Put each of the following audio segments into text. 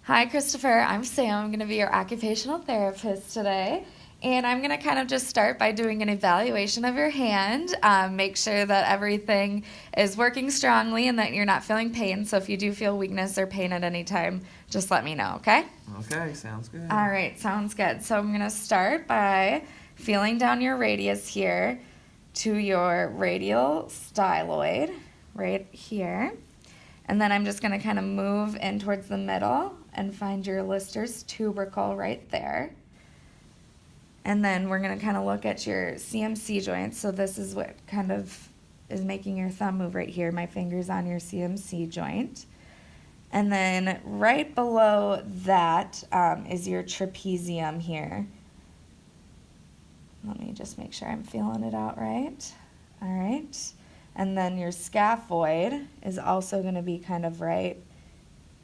Hi, Christopher. I'm Sam. I'm going to be your occupational therapist today. And I'm going to kind of just start by doing an evaluation of your hand, make sure that everything is working strongly and that you're not feeling pain. So if you do feel weakness or pain at any time, just let me know, okay? Okay, sounds good. All right, sounds good. So I'm going to start by feeling down your radius here to your radial styloid right here. And then I'm just going to kind of move in towards the middle and find your Lister's tubercle right there. And then we're going to kind of look at your CMC joints. So this is what kind of is making your thumb move right here. My finger's on your CMC joint. And then right below that is your trapezium here. Let me just make sure I'm feeling it out right. All right. And then your scaphoid is also going to be kind of right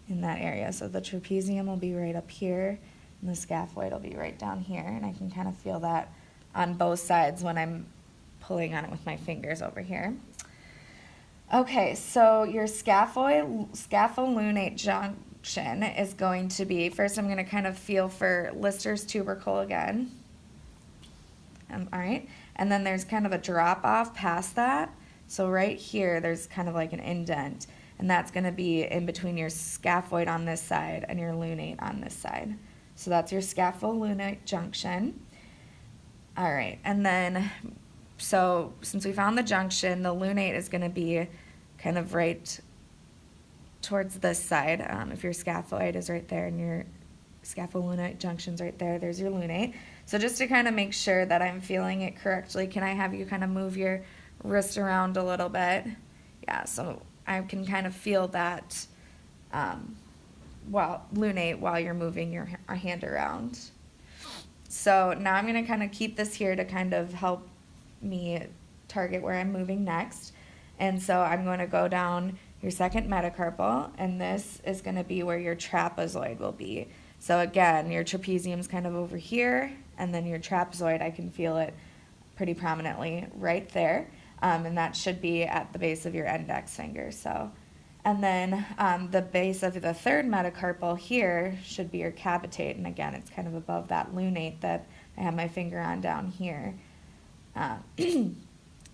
in that area. So the trapezium will be right up here, and the scaphoid will be right down here. And I can kind of feel that on both sides when I'm pulling on it with my fingers over here. Okay, so your scapholunate junction is going to be, first I'm going to kind of feel for Lister's tubercle again. All right, and then there's kind of a drop off past that. So right here, there's kind of like an indent, and that's going to be in between your scaphoid on this side and your lunate on this side. So that's your scapholunate junction. All right, and then, so since we found the junction, the lunate is going to be kind of right towards this side. If your scaphoid is right there and your scapholunate junction's right there, there's your lunate. So just to kind of make sure that I'm feeling it correctly, can I have you kind of move your wrist around a little bit? Yeah, so I can kind of feel that lunate while you're moving your hand around. So now I'm going to kind of keep this here to kind of help me target where I'm moving next. And so I'm going to go down your second metacarpal, and this is going to be where your trapezoid will be. So again, your trapezium's kind of over here, and then your trapezoid, I can feel it pretty prominently right there. And that should be at the base of your index finger. So, and then the base of the third metacarpal here should be your capitate. And again, it's kind of above that lunate that I have my finger on down here.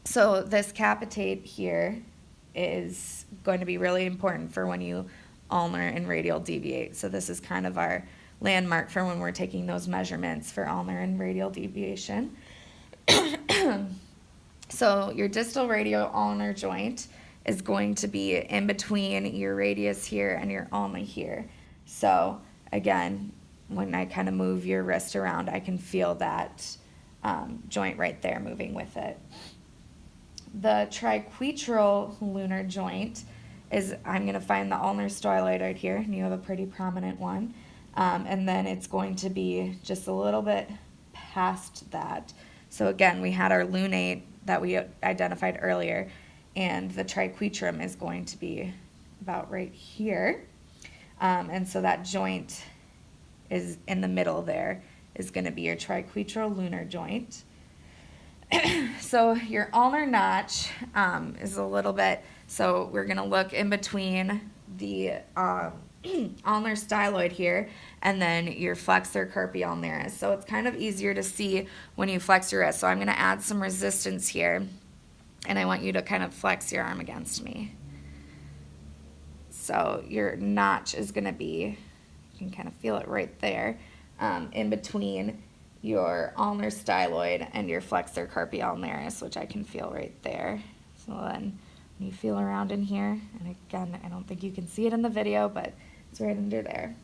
So this capitate here is going to be really important for when you ulnar and radial deviate. So this is kind of our landmark for when we're taking those measurements for ulnar and radial deviation. So your distal radial ulnar joint is going to be in between your radius here and your ulna here. So again, when I kind of move your wrist around, I can feel that joint right there moving with it. The triquetral lunar joint is, I'm going to find the ulnar styloid right here, and you have a pretty prominent one. And then it's going to be just a little bit past that. So again, we had our lunate that we identified earlier, and the triquetrum is going to be about right here. And so that joint is in the middle there, is going to be your triquetral lunar joint. So your ulnar notch is a little bit, so we're going to look in between the ulnar styloid here and then your flexor carpi ulnaris. So it's kind of easier to see when you flex your wrist. So I'm going to add some resistance here, and I want you to kind of flex your arm against me. So your notch is going to be, you can kind of feel it right there, in between your ulnar styloid and your flexor carpi ulnaris, which I can feel right there. So then when you feel around in here, and again, I don't think you can see it in the video, but it's right under there.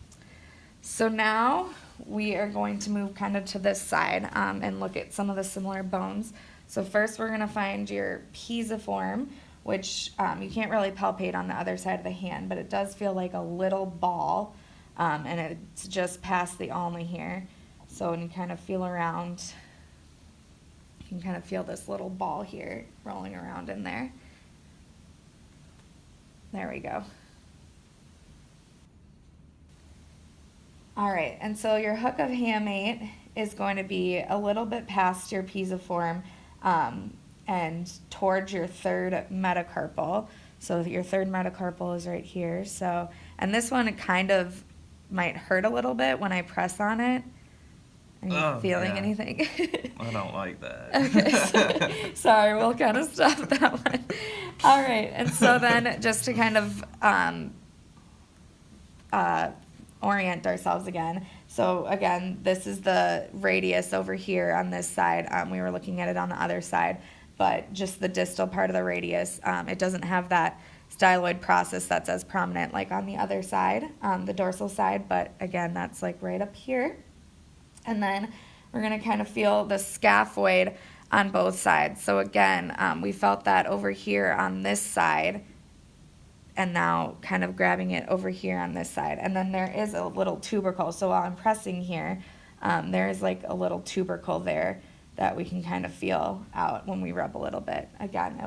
So now we are going to move kind of to this side and look at some of the similar bones. So first we're going to find your pisiform, which you can't really palpate on the other side of the hand, but it does feel like a little ball, and it's just past the ulna here. So when you kind of feel around, you can kind of feel this little ball here rolling around in there. There we go. All right, and so your hook of hamate is going to be a little bit past your pisiform and towards your third metacarpal. So your third metacarpal is right here. So, and this one kind of might hurt a little bit when I press on it. Are you feeling anything? I don't like that. Okay. Sorry, we'll kind of stop that one. All right. And so then just to kind of orient ourselves again. So again, this is the radius over here on this side. We were looking at it on the other side, but just the distal part of the radius, it doesn't have that styloid process that's as prominent like on the other side, the dorsal side, but again, that's like right up here. And then we're going to kind of feel the scaphoid on both sides. So again, we felt that over here on this side, and now kind of grabbing it over here on this side. And then there is a little tubercle. So while I'm pressing here, there is like a little tubercle there that we can kind of feel out when we rub a little bit. Again,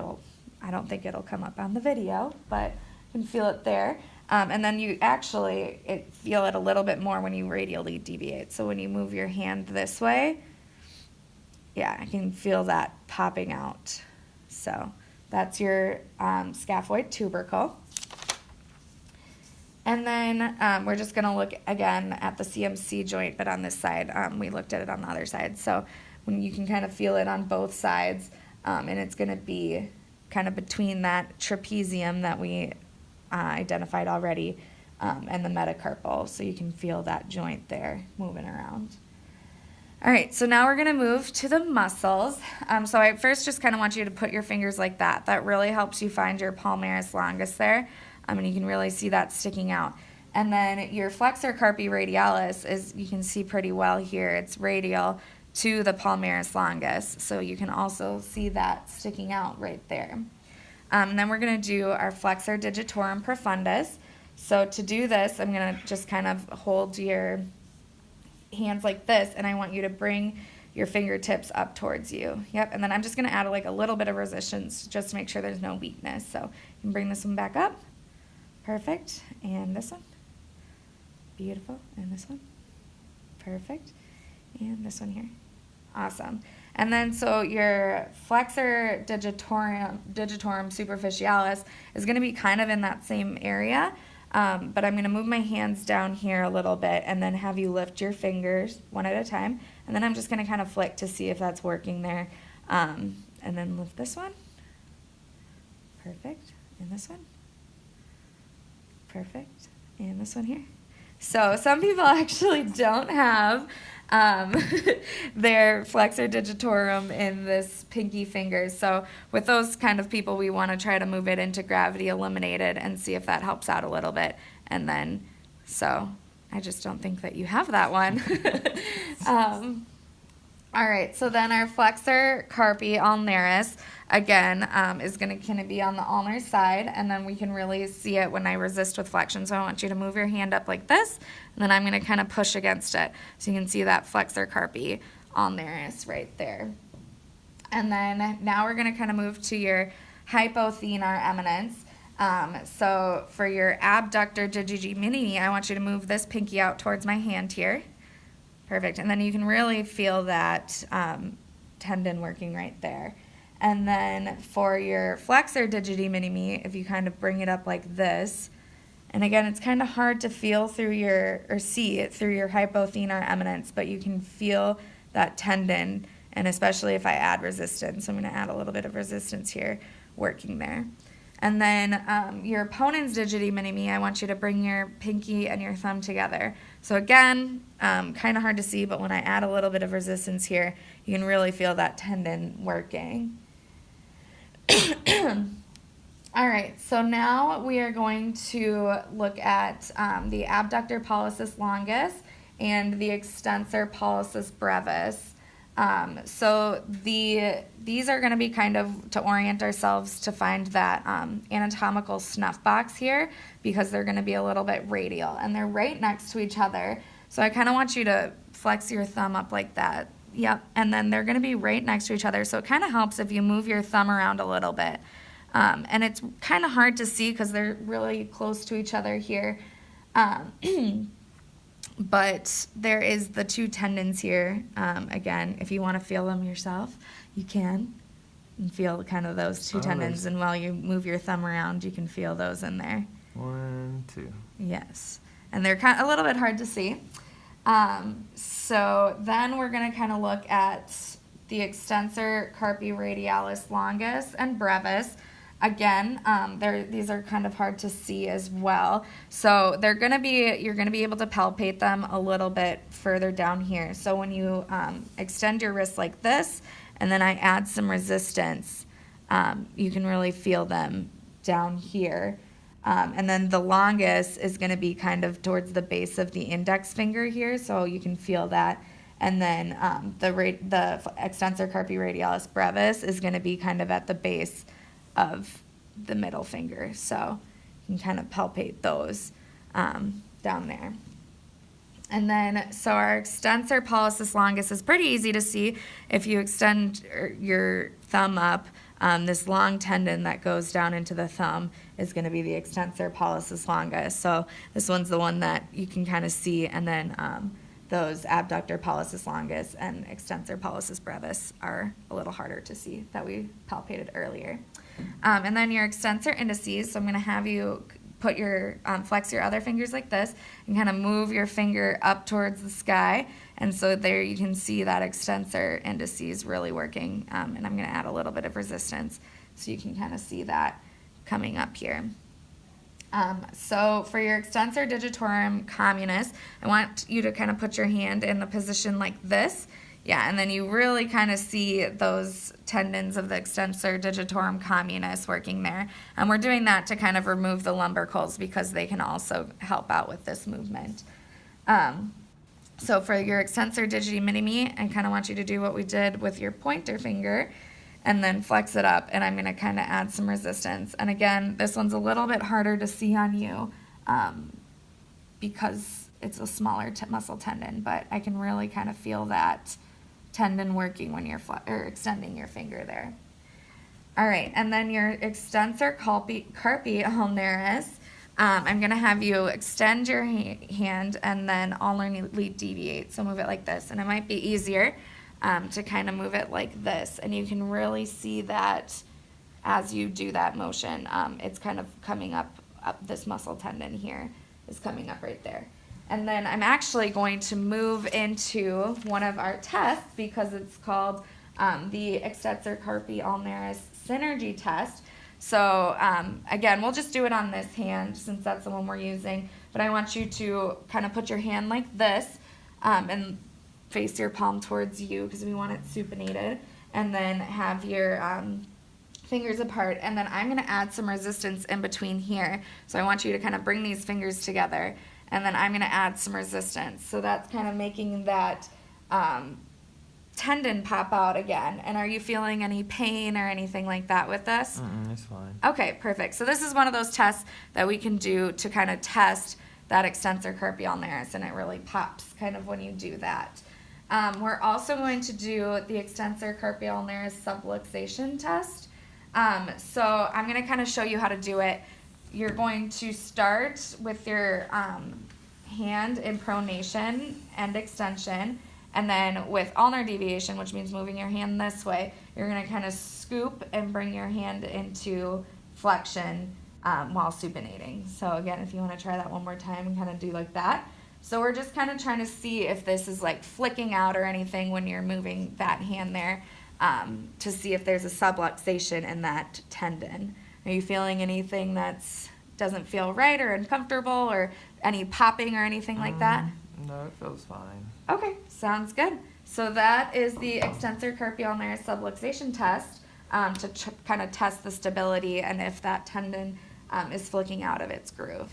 I don't think it'll come up on the video, but you can feel it there. And then you actually feel it a little bit more when you radially deviate. So when you move your hand this way, yeah, I can feel that popping out. So that's your scaphoid tubercle. And then we're just going to look again at the CMC joint, but on this side. We looked at it on the other side. So when you can kind of feel it on both sides, and it's going to be kind of between that trapezium that we identified already and the metacarpal, so you can feel that joint there moving around. All right, so now we're going to move to the muscles. So I first just kind of want you to put your fingers like that. That really helps you find your palmaris longus there, and you can really see that sticking out. And then your flexor carpi radialis is, you can see pretty well here, it's radial to the palmaris longus, so you can also see that sticking out right there. And then we're going to do our flexor digitorum profundus. So to do this, I'm going to just kind of hold your hands like this, and I want you to bring your fingertips up towards you. Yep, and then I'm just going to add like a little bit of resistance just to make sure there's no weakness. So you can bring this one back up. Perfect. And this one. Beautiful. And this one. Perfect. And this one here. Awesome. And then so your flexor digitorum superficialis is going to be kind of in that same area, but I'm going to move my hands down here a little bit and then have you lift your fingers one at a time. And then I'm just going to kind of flick to see if that's working there. And then lift this one. Perfect. And this one. Perfect. And this one here. So some people actually don't have their flexor digitorum in this pinky finger. So with those kind of people, we want to try to move it into gravity eliminated and see if that helps out a little bit. And then, so I just don't think that you have that one. All right, so then our flexor carpi ulnaris, again, is going to kind of be on the ulnar side, and then we can really see it when I resist with flexion. So I want you to move your hand up like this, and then I'm going to kind of push against it. So you can see that flexor carpi ulnaris right there. And then now we're going to kind of move to your hypothenar eminence. So for your abductor digigi minimi, I want you to move this pinky out towards my hand here. Perfect. And then you can really feel that tendon working right there. And then for your flexor digiti minimi, if you kind of bring it up like this, and again, it's kind of hard to feel through or see it through your hypothenar eminence, but you can feel that tendon, and especially if I add resistance. I'm going to add a little bit of resistance here, working there. And then your ponens digiti minimi, I want you to bring your pinky and your thumb together. So again, kind of hard to see, but when I add a little bit of resistance here, you can really feel that tendon working. All right, so now we are going to look at the abductor pollicis longus and the extensor pollicis brevis. So these are going to be kind of to orient ourselves to find that anatomical snuff box here, because they're going to be a little bit radial and they're right next to each other. So I kind of want you to flex your thumb up like that. Yep. And then they're going to be right next to each other. So it kind of helps if you move your thumb around a little bit. And it's kind of hard to see because they're really close to each other here. But there is the two tendons here. Again, if you want to feel them yourself, you can. And feel kind of those two tendons. And while you move your thumb around, you can feel those in there. 1, 2. Yes. and they're kind of a little bit hard to see. So then we're going to kind of look at the extensor carpi radialis longus and brevis. Again, these are kind of hard to see as well. So you're going to be able to palpate them a little bit further down here. So when you extend your wrist like this, and then I add some resistance, you can really feel them down here. And then the longus is going to be kind of towards the base of the index finger here, so you can feel that. And then the extensor carpi radialis brevis is going to be kind of at the base of the middle finger, so you can kind of palpate those down there. And then, so our extensor pollicis longus is pretty easy to see. If you extend your thumb up, this long tendon that goes down into the thumb is going to be the extensor pollicis longus. So this one's the one that you can kind of see, and then those abductor pollicis longus and extensor pollicis brevis are a little harder to see that we palpated earlier. And then your extensor indices, so I'm going to have you put your, flex your other fingers like this and kind of move your finger up towards the sky. And so there you can see that extensor indices really working. And I'm going to add a little bit of resistance so you can kind of see that coming up here. So for your extensor digitorum communis, I want you to kind of put your hand in the position like this. Yeah, and then you really kind of see those tendons of the extensor digitorum communis working there. And we're doing that to kind of remove the lumbricals because they can also help out with this movement. So for your extensor digiti minimi, I kind of want you to do what we did with your pointer finger and then flex it up, and I'm going to kind of add some resistance. And again, this one's a little bit harder to see on you because it's a smaller muscle tendon, but I can really kind of feel that tendon working when you're extending your finger there. All right, and then your extensor carpi ulnaris, I'm going to have you extend your hand and then alternately deviate. So move it like this, and it might be easier to kind of move it like this, and you can really see that as you do that motion, it's kind of coming up this muscle tendon here is coming up right there. And then I'm actually going to move into one of our tests because it's called the extensor carpi ulnaris synergy test. So again, we'll just do it on this hand since that's the one we're using, but I want you to kind of put your hand like this and face your palm towards you because we want it supinated, and then have your fingers apart, and then I'm going to add some resistance in between here. So I want you to kind of bring these fingers together, and then I'm going to add some resistance. So that's kind of making that tendon pop out again. And are you feeling any pain or anything like that with this? It's fine. Okay, perfect. So this is one of those tests that we can do to kind of test that extensor carpi ulnaris, and it really pops kind of when you do that. We're also going to do the extensor carpi ulnaris subluxation test. So I'm going to kind of show you how to do it. You're going to start with your hand in pronation and extension, and then with ulnar deviation, which means moving your hand this way, you're going to kind of scoop and bring your hand into flexion while supinating. So again, if you want to try that one more time and kind of do like that. So we're just kind of trying to see if this is like flicking out or anything when you're moving that hand there to see if there's a subluxation in that tendon. Are you feeling anything that doesn't feel right or uncomfortable or any popping or anything like that? No, it feels fine. Okay, sounds good. So that is the extensor carpi ulnaris subluxation test to kind of test the stability and if that tendon is flicking out of its groove.